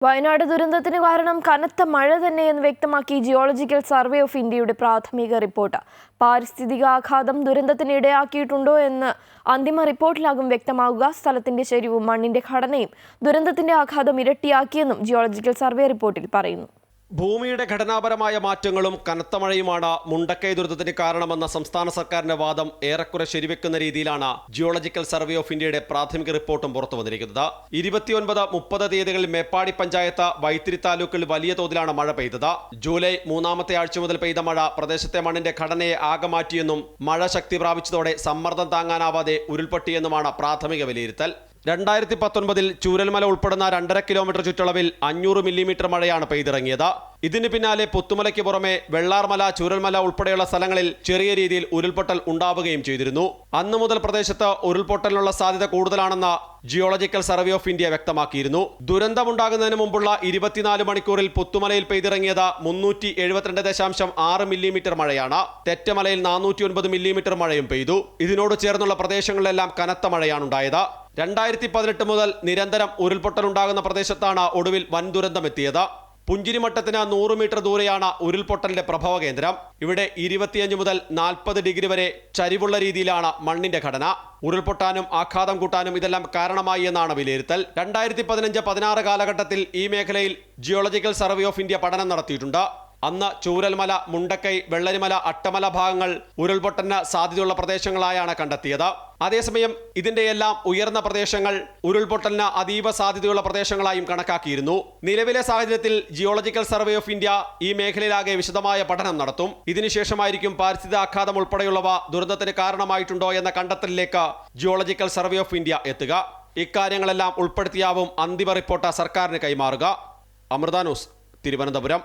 വയനാട് ദുരന്തത്തിന് കാരണം കനത്ത മഴ തന്നെയെന്ന് വ്യക്തമാക്കി ജിയോളജിക്കൽ സർവേ ഓഫ് ഇന്ത്യയുടെ പ്രാഥമിക റിപ്പോർട്ട്. പാരിസ്ഥിതികാഘാതം ദുരന്തത്തിന് ഇടയാക്കിയിട്ടുണ്ടോ എന്ന് അന്തിമ റിപ്പോർട്ടിലാകും വ്യക്തമാകുക. സ്ഥലത്തിന്റെ ചരിവും മണ്ണിന്റെ ഘടനയും ദുരന്തത്തിന്റെ ആഘാതം ഇരട്ടിയാക്കിയെന്നും ജിയോളജിക്കൽ സർവേ റിപ്പോർട്ടിൽ പറയുന്നു. ഭൂമിയുടെ ഘടനാപരമായ മാറ്റങ്ങളും കനത്ത മഴയുമാണ് മുണ്ടക്കൈ ദുരന്തത്തിന് കാരണമെന്ന സംസ്ഥാന സർക്കാരിന്റെ വാദം ഏറെക്കുറെ ശരിവെക്കുന്ന രീതിയിലാണ് ജിയോളജിക്കൽ സർവേ ഓഫ് ഇന്ത്യയുടെ പ്രാഥമിക റിപ്പോർട്ടും പുറത്തു വന്നിരിക്കുന്നത്. 29-30 തീയതികളിൽ മേപ്പാടി പഞ്ചായത്ത് വൈത്തിരി താലൂക്കിൽ വലിയ തോതിലാണ് മഴ പെയ്തത്. ജൂലൈ 3-ാമത്തെ ആഴ്ച മുതൽ പെയ്ത മഴ പ്രദേശത്തെ മണ്ണിന്റെ ഘടനയെ ആകെ മാറ്റിയെന്നും മഴ ശക്തി പ്രാപിച്ചതോടെ സമ്മർദ്ദം താങ്ങാനാവാതെ ഉരുൾപൊട്ടിയെന്നുമാണ് പ്രാഥമിക വിലയിരുത്തൽ. 2019 ചൂരൽമല ഉൾപ്പെടുന്ന 2.5 കിലോമീറ്റർ ചുറ്റളവിൽ 500 മില്ലിമീറ്റർ മഴയാണ് പെയ്തിറങ്ങിയത്. ഇതിന് പിന്നാലെ പുത്തുമലയ്ക്ക് പുറമെ വെള്ളാർമല, ചൂരൽമല ഉൾപ്പെടെയുള്ള സ്ഥലങ്ങളിൽ ചെറിയ രീതിയിൽ ഉരുൾപൊട്ടൽ ഉണ്ടാവുകയും ചെയ്തിരുന്നു. അന്നു മുതൽ പ്രദേശത്ത് ഉരുൾപൊട്ടലിനുള്ള സാധ്യത കൂടുതലാണെന്ന് ജിയോളജിക്കൽ സർവേ ഓഫ് ഇന്ത്യ വ്യക്തമാക്കിയിരുന്നു. ദുരന്തമുണ്ടാകുന്നതിന് മുമ്പുള്ള 24 മണിക്കൂറിൽ പുത്തുമലയിൽ പെയ്തിറങ്ങിയത് 372.6 മില്ലിമീറ്റർ മഴയാണ്. തെറ്റമലയിൽ 409 മില്ലിമീറ്റർ മഴയും പെയ്തു. ഇതിനോട് ചേർന്നുള്ള പ്രദേശങ്ങളിലെല്ലാം കനത്ത മഴയാണുണ്ടായത്. 2018 മുതൽ നിരന്തരം ഉരുൾപൊട്ടലുണ്ടാകുന്ന പ്രദേശത്താണ് ഒടുവിൽ വൻ ദുരന്തമെത്തിയത്. പുഞ്ചിരിമട്ടത്തിന് 100 മീറ്റർ ദൂരെയാണ് ഉരുൾപൊട്ടലിന്റെ പ്രഭവ കേന്ദ്രം. ഇവിടെ 25 മുതൽ 40 ഡിഗ്രി വരെ ചരിവുള്ള രീതിയിലാണ് മണ്ണിന്റെ ഘടന. ഉരുൾപൊട്ടാനും ആഘാതം കൂട്ടാനും ഇതെല്ലാം കാരണമായി എന്നാണ് വിലയിരുത്തൽ. 2015-16 കാലഘട്ടത്തിൽ ഈ മേഖലയിൽ ജിയോളജിക്കൽ സർവേ ഓഫ് ഇന്ത്യ പഠനം നടത്തിയിട്ടുണ്ട്. അന്ന് ചൂരൽമല, മുണ്ടക്കൈ, വെള്ളരിമല, അട്ടമല ഭാഗങ്ങൾ ഉരുൾപൊട്ടലിന് സാധ്യതയുള്ള പ്രദേശങ്ങളായാണ് കണ്ടെത്തിയത്. അതേസമയം ഇതിന്റെയെല്ലാം ഉയർന്ന പ്രദേശങ്ങൾ ഉരുൾപൊട്ടലിന് അതീവ സാധ്യതയുള്ള പ്രദേശങ്ങളായും കണക്കാക്കിയിരുന്നു. നിലവിലെ സാഹചര്യത്തിൽ ജിയോളജിക്കൽ സർവേ ഓഫ് ഇന്ത്യ ഈ മേഖലയിലാകെ വിശദമായ പഠനം നടത്തും. ഇതിനുശേഷമായിരിക്കും പാരിസ്ഥിതികാഘാതം ഉൾപ്പെടെയുള്ളവ ദുരന്തത്തിന് കാരണമായിട്ടുണ്ടോ എന്ന കണ്ടെത്തലിലേക്ക് ജിയോളജിക്കൽ സർവേ ഓഫ് ഇന്ത്യ എത്തുക. ഇക്കാര്യങ്ങളെല്ലാം ഉൾപ്പെടുത്തിയാവും അന്തിമ റിപ്പോർട്ട് സർക്കാരിന് കൈമാറുക. അമൃത ന്യൂസ്, തിരുവനന്തപുരം.